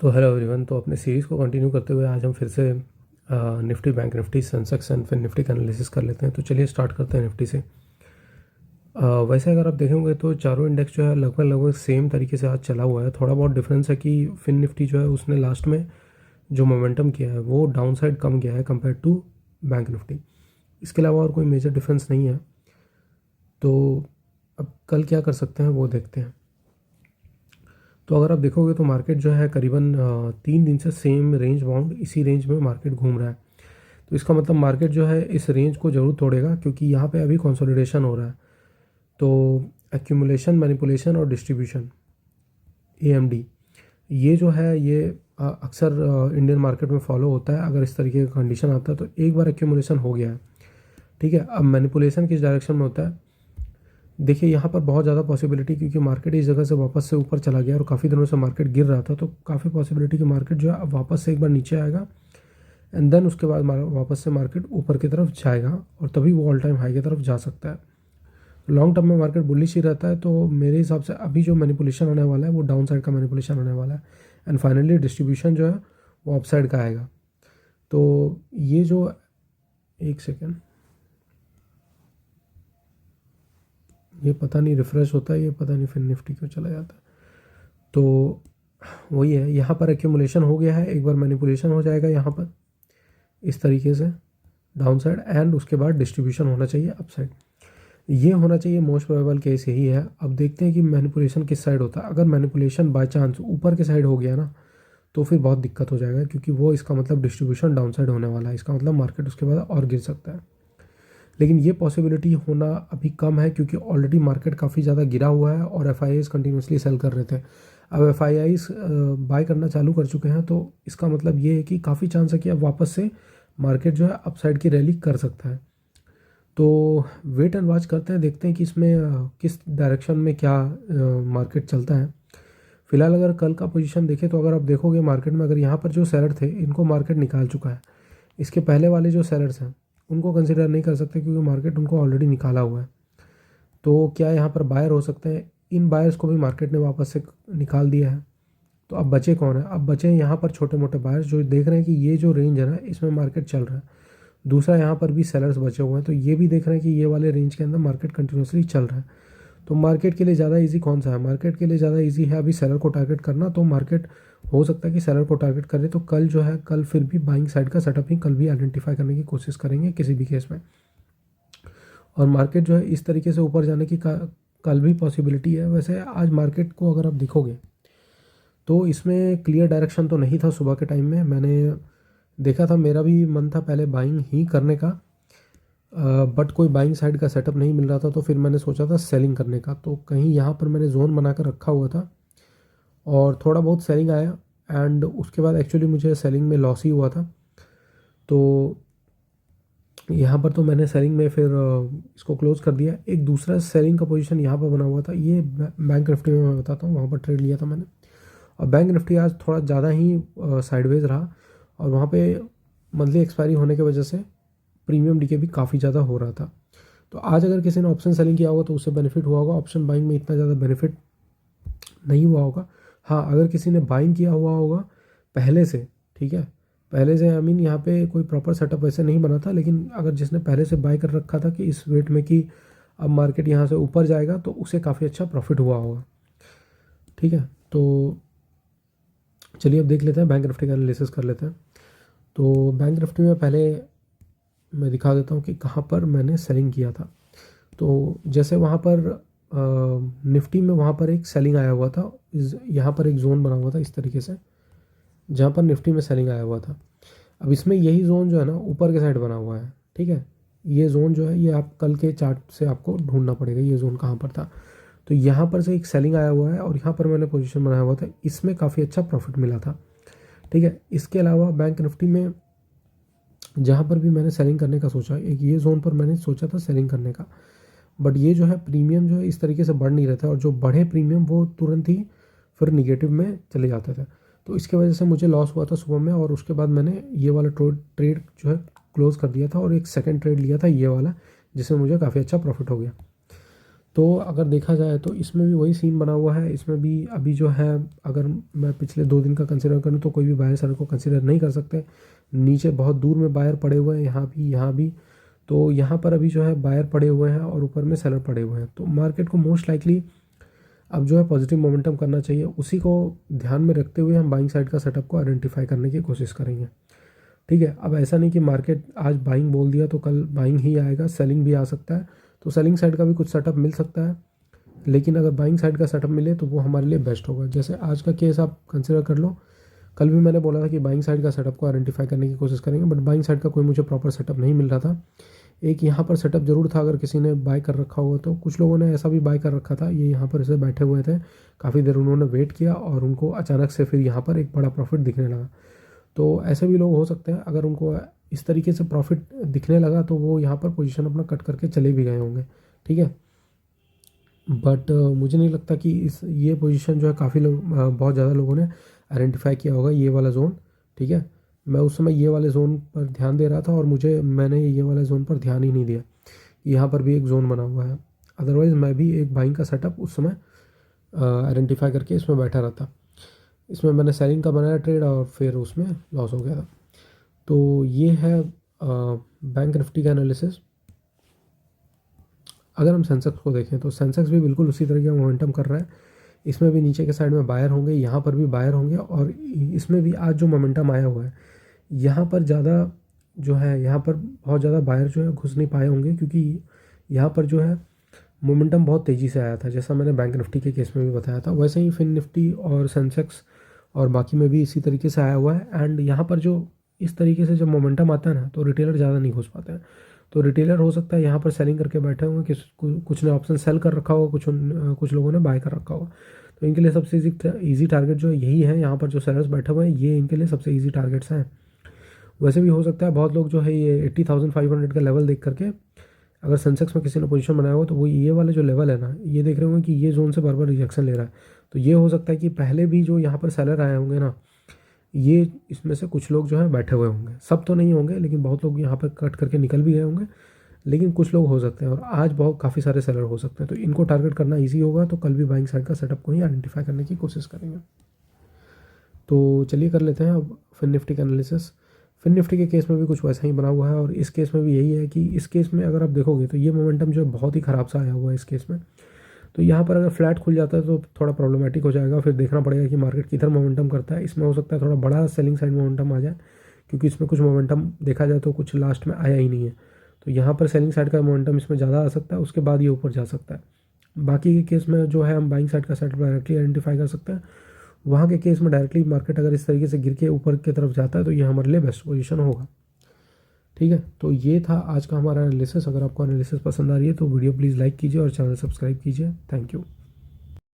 तो hello everyone. तो अपने सीरीज़ को कंटिन्यू करते हुए आज हम फिर से Nifty, bank Nifty, Sensex and फिर निफ्टी का एनालिसिस कर लेते हैं। तो चलिए स्टार्ट करते हैं निफ्टी से। वैसे अगर आप देखेंगे तो चारों इंडेक्स जो है लगभग सेम तरीके से आज चला हुआ है। थोड़ा बहुत डिफरेंस है कि फिन निफ्टी जो है उसने लास्ट में जो मोमेंटम किया है वो डाउन साइड कम किया है कंपेयर टू बैंक निफ्टी। इसके अलावा और कोई मेजर डिफरेंस नहीं है। तो अब कल क्या कर सकते हैं वो देखते हैं। तो अगर आप देखोगे तो मार्केट जो है करीबन 3 दिन से सेम रेंज बाउंड इसी रेंज में मार्केट घूम रहा है। तो इसका मतलब मार्केट जो है इस रेंज को ज़रूर तोड़ेगा, क्योंकि यहाँ पे अभी कंसोलिडेशन हो रहा है। तो एक्यूमुलेशन, मैनिपुलेशन और डिस्ट्रीब्यूशन, एएमडी, ये जो है ये अक्सर इंडियन मार्केट में फॉलो होता है। अगर इस तरीके का कंडीशन आता है तो एक बार एक्यूमुलेशन हो गया है, ठीक है। अब मैनिपुलेशन किस डायरेक्शन में होता है, देखिए यहाँ पर बहुत ज़्यादा पॉसिबिलिटी, क्योंकि मार्केट इस जगह से वापस से ऊपर चला गया और काफ़ी दिनों से मार्केट गिर रहा था, तो काफ़ी पॉसिबिलिटी कि मार्केट जो है अब वापस से एक बार नीचे आएगा एंड देन उसके बाद वापस से मार्केट ऊपर की तरफ जाएगा और तभी वो ऑल टाइम हाई की तरफ जा सकता है। लॉन्ग टर्म में मार्केट बुलिश ही रहता है। तो मेरे हिसाब से अभी जो मैनिपुलेशन आने वाला है वो डाउन साइड का मैनिपुलेशन आने वाला है एंड फाइनली डिस्ट्रीब्यूशन जो है वो अप साइड का आएगा। तो ये जो, एक सेकेंड, ये पता नहीं रिफ़्रेश होता है, ये पता नहीं फिर निफ्टी क्यों चला जाता है। तो वही है, यहाँ पर एक्यूमुलेशन हो गया है, एक बार मैनिपुलेशन हो जाएगा यहाँ पर इस तरीके से डाउन साइड एंड उसके बाद डिस्ट्रीब्यूशन होना चाहिए अप साइड। ये होना चाहिए, मोस्ट प्रोबेबल केस यही है। अब देखते हैं कि मैनिपुलेशन किस साइड होता है। अगर मैनिपुलेशन बाय चांस ऊपर के साइड हो गया ना तो फिर बहुत दिक्कत हो जाएगा, क्योंकि वो इसका मतलब डिस्ट्रीब्यूशन डाउन साइड होने वाला है। इसका मतलब मार्केट उसके बाद और गिर सकता है। लेकिन ये पॉसिबिलिटी होना अभी कम है, क्योंकि ऑलरेडी मार्केट काफ़ी ज़्यादा गिरा हुआ है और एफआईआईज़ कंटिन्यूसली सेल कर रहे थे। अब एफआईआईज़ बाय करना चालू कर चुके हैं, तो इसका मतलब ये है कि काफ़ी चांस है कि अब वापस से मार्केट जो है अपसाइड की रैली कर सकता है। तो वेट एंड वॉच करते हैं, देखते हैं कि इसमें किस डायरेक्शन में क्या मार्केट चलता है। फिलहाल अगर कल का पोजीशन देखें तो अगर आप देखोगे मार्केट में, अगर यहाँ पर जो सेलर थे इनको मार्केट निकाल चुका है। इसके पहले वाले जो सेलर्स हैं उनको कंसिडर नहीं कर सकते, क्योंकि मार्केट उनको ऑलरेडी निकाला हुआ है। तो क्या यहाँ पर बायर हो सकते हैं, इन बायर्स को भी मार्केट ने वापस से निकाल दिया है। तो अब बचे कौन है, अब बचे यहाँ पर छोटे मोटे बायर्स जो देख रहे हैं कि ये जो रेंज है ना इसमें मार्केट चल रहा है। दूसरा यहाँ पर भी सेलर्स बचे हुए हैं, तो ये भी देख रहे हैं कि ये वाले रेंज के अंदर मार्केट कंटिन्यूसली चल रहा है। तो मार्केट के लिए ज़्यादा इजी कौन सा है, मार्केट के लिए ज़्यादा इजी है अभी सेलर को टारगेट करना। तो मार्केट हो सकता है कि सेलर को टारगेट करे, तो कल जो है, कल फिर भी बाइंग साइड का सेटअप ही कल भी आइडेंटिफाई करने की कोशिश करेंगे किसी भी केस में। और मार्केट जो है इस तरीके से ऊपर जाने की कल भी पॉसिबिलिटी है। वैसे आज मार्केट को अगर आप देखोगे तो इसमें क्लियर डायरेक्शन तो नहीं था। सुबह के टाइम में मैंने देखा था, मेरा भी मन था पहले बाइंग ही करने का, बट कोई बाइंग साइड का सेटअप नहीं मिल रहा था। तो फिर मैंने सोचा था सेलिंग करने का। तो कहीं यहाँ पर मैंने जोन बनाकर रखा हुआ था और थोड़ा बहुत सेलिंग आया एंड उसके बाद एक्चुअली मुझे सेलिंग में लॉस ही हुआ था। तो यहाँ पर तो मैंने सेलिंग में फिर इसको क्लोज़ कर दिया। एक दूसरा सेलिंग का पोजीशन यहाँ पर बना हुआ था, ये बैंक निफ्टी में मैं बताता हूँ, वहाँ पर ट्रेड लिया था मैंने। और बैंक निफ्टी आज थोड़ा ज़्यादा ही साइडवेज रहा और वहाँ पे मंथली एक्सपायरी होने की वजह से प्रीमियम डीके भी काफ़ी ज़्यादा हो रहा था। तो आज अगर किसी ने ऑप्शन सेलिंग किया होगा तो उससे बेनिफिट हुआ होगा, ऑप्शन बाइंग में इतना ज़्यादा बेनिफिट नहीं हुआ होगा। हाँ, अगर किसी ने बाइंग किया हुआ होगा पहले से, ठीक है, पहले से, आई मीन यहाँ पे कोई प्रॉपर सेटअप वैसे नहीं बना था, लेकिन अगर जिसने पहले से बाय कर रखा था कि इस वेट में कि अब मार्केट यहाँ से ऊपर जाएगा, तो उसे काफ़ी अच्छा प्रॉफिट हुआ होगा, ठीक है। तो चलिए अब देख लेते हैं, बैंक निफ्टी का एनालिसिस कर लेते हैं। तो बैंक निफ्टी में पहले मैं दिखा देता हूँ कि कहाँ पर मैंने सेलिंग किया था। तो जैसे वहाँ पर निफ्टी में वहाँ पर एक सेलिंग आया हुआ था, यहाँ पर एक जोन बना हुआ था इस तरीके से, जहाँ पर निफ्टी में सेलिंग आया हुआ था। अब इसमें यही जोन जो है ना ऊपर के साइड बना हुआ है, ठीक है। ये जोन जो है ये आप कल के चार्ट से आपको ढूंढना पड़ेगा, ये जोन कहाँ पर था। तो यहाँ पर से एक सेलिंग आया हुआ है और यहाँ पर मैंने पोजीशन बनाया हुआ था, इसमें काफ़ी अच्छा प्रॉफिट मिला था, ठीक है। इसके अलावा बैंक निफ्टी में जहाँ पर भी मैंने सेलिंग करने का सोचा, एक ये जोन पर मैंने सोचा था सेलिंग करने का, बट ये जो है प्रीमियम जो है इस तरीके से बढ़ नहीं रहता, और जो बढ़े प्रीमियम वो तुरंत ही फिर निगेटिव में चले जाते थे। तो इसके वजह से मुझे लॉस हुआ था सुबह में, और उसके बाद मैंने ये वाला ट्रेड जो है क्लोज़ कर दिया था और एक सेकंड ट्रेड लिया था ये वाला, जिसमें मुझे काफ़ी अच्छा प्रॉफिट हो गया। तो अगर देखा जाए तो इसमें भी वही सीन बना हुआ है। इसमें भी अभी जो है, अगर मैं पिछले 2 दिन का कंसिडर करूँ तो कोई भी बायर सेलर को कंसिडर नहीं कर सकते। नीचे बहुत दूर में बायर पड़े हुए हैं, यहाँ भी। तो यहाँ पर अभी जो है बायर पड़े हुए हैं और ऊपर में सेलर पड़े हुए हैं। तो मार्केट को मोस्ट लाइकली अब जो है पॉजिटिव मोमेंटम करना चाहिए। उसी को ध्यान में रखते हुए हम बाइंग साइड का सेटअप को आइडेंटिफाई करने की कोशिश करेंगे। ठीक है, अब ऐसा नहीं कि मार्केट आज बाइंग बोल दिया तो कल बाइंग ही आएगा, सेलिंग भी आ सकता है। तो सेलिंग साइड का भी कुछ सेटअप मिल सकता है, लेकिन अगर बाइंग साइड का सेटअप मिले तो वो हमारे लिए बेस्ट होगा। जैसे आज का केस आप कंसिडर कर लो, कल भी मैंने बोला था कि बाइंग साइड का सेटअप को आइडेंटिफाई करने की कोशिश करेंगे, बट बाइंग साइड का कोई मुझे प्रॉपर सेटअप नहीं मिल रहा था। एक यहाँ पर सेटअप जरूर था, अगर किसी ने बाय कर रखा हुआ तो। कुछ लोगों ने ऐसा भी बाय कर रखा था, ये यहाँ पर ऐसे बैठे हुए थे, काफ़ी देर उन्होंने वेट किया और उनको अचानक से फिर यहाँ पर एक बड़ा प्रॉफिट दिखने लगा। तो ऐसे भी लोग हो सकते हैं, अगर उनको इस तरीके से प्रॉफिट दिखने लगा तो वो यहाँ पर पोजीशन अपना कट करके चले भी गए होंगे। ठीक है, बट मुझे नहीं लगता कि ये पोजीशन जो है काफ़ी लोग बहुत ज़्यादा लोगों ने आइडेंटिफाई किया होगा, ये वाला जोन। ठीक है, मैं उस समय ये वाले जोन पर ध्यान दे रहा था और मैंने ये वाले जोन पर ध्यान ही नहीं दिया। यहाँ पर भी एक जोन बना हुआ है, अदरवाइज़ मैं भी एक बाइंग का सेटअप उस समय आइडेंटिफाई करके इसमें बैठा रहता। इसमें मैंने सेलिंग का बनाया ट्रेड और फिर उसमें लॉस हो गया था। तो ये है बैंक निफ्टी का एनालिसिस। अगर हम सेंसेक्स को देखें तो सेंसेक्स भी बिल्कुल उसी तरह का मोमेंटम कर रहा है। इसमें भी नीचे के साइड में बायर होंगे, यहाँ पर भी बायर होंगे, और इसमें भी आज जो मोमेंटम आया हुआ है यहाँ पर ज़्यादा जो है, यहाँ पर बहुत ज़्यादा बायर जो है घुस नहीं पाए होंगे, क्योंकि यहाँ पर जो है मोमेंटम बहुत तेज़ी से आया था। जैसा मैंने बैंक निफ्टी के केस में भी बताया था, वैसे ही फिन निफ्टी और सेंसेक्स और बाकी में भी इसी तरीके से आया हुआ है। एंड यहाँ पर जो इस तरीके से जब मोमेंटम आता है ना, तो रिटेलर ज़्यादा नहीं घुस पाते हैं। तो रिटेलर हो सकता है यहाँ पर सेलिंग करके बैठे होंगे, कुछ ने ऑप्शन सेल कर रखा होगा, कुछ लोगों ने बाय कर रखा होगा। तो इनके लिए सबसे ईजी टारगेट जो यही है। यहाँ पर जो सेलर्स बैठे हुए हैं, ये इनके लिए सबसे ईजी टारगेट्स हैं। वैसे भी हो सकता है बहुत लोग जो है ये 80,500 का लेवल देख करके, अगर सेंसेक्स में किसी ने पोजीशन बनाया हो तो वो ये वाला जो लेवल है ना, ये देख रहे होंगे कि ये जोन से बार बार रिजेक्शन ले रहा है। तो ये हो सकता है कि पहले भी जो यहाँ पर सेलर आए होंगे ना, ये इसमें से कुछ लोग जो है बैठे हुए होंगे। सब तो नहीं होंगे, लेकिन बहुत लोग यहाँ पर कट करके निकल भी गए होंगे, लेकिन कुछ लोग हो सकते हैं। और आज बहुत काफ़ी सारे सेलर हो सकते हैं, तो इनको टारगेट करना ईजी होगा। तो कल भी बाइंग साइड का सेटअप को ही आइडेंटिफाई करने की कोशिश करेंगे। तो चलिए कर लेते हैं अब फिन निफ्टी का एनालिसिस। फिन निफ्टी के केस में भी कुछ वैसा ही बना हुआ है, और इस केस में भी यही है कि इस केस में अगर आप देखोगे तो ये मोमेंटम जो है बहुत ही ख़राब सा आया हुआ है इस केस में। तो यहाँ पर अगर फ्लैट खुल जाता है तो थोड़ा प्रॉब्लमेटिक हो जाएगा। फिर देखना पड़ेगा कि मार्केट किधर मोमेंटम करता है। इसमें हो सकता है थोड़ा बड़ा सेलिंग साइड मोमेंटम आ जाए, क्योंकि इसमें कुछ मोमेंटम देखा जाए तो कुछ लास्ट में आया ही नहीं है। तो यहाँ पर सेलिंग साइड का मोमेंटम इसमें ज़्यादा आ सकता है, उसके बाद ये ऊपर जा सकता है। बाकी के केस में जो है हम बाइंग साइड का सेटअप डायरेक्टली आइडेंटिफाई कर सकते हैं। वहाँ के केस में डायरेक्टली मार्केट अगर इस तरीके से गिर के ऊपर की तरफ जाता है तो ये हमारे लिए बेस्ट पोजीशन होगा। ठीक है, तो ये था आज का हमारा एनालिसिस। अगर आपको एनालिसिस पसंद आ रही है तो वीडियो प्लीज़ लाइक कीजिए और चैनल सब्सक्राइब कीजिए। Thank you.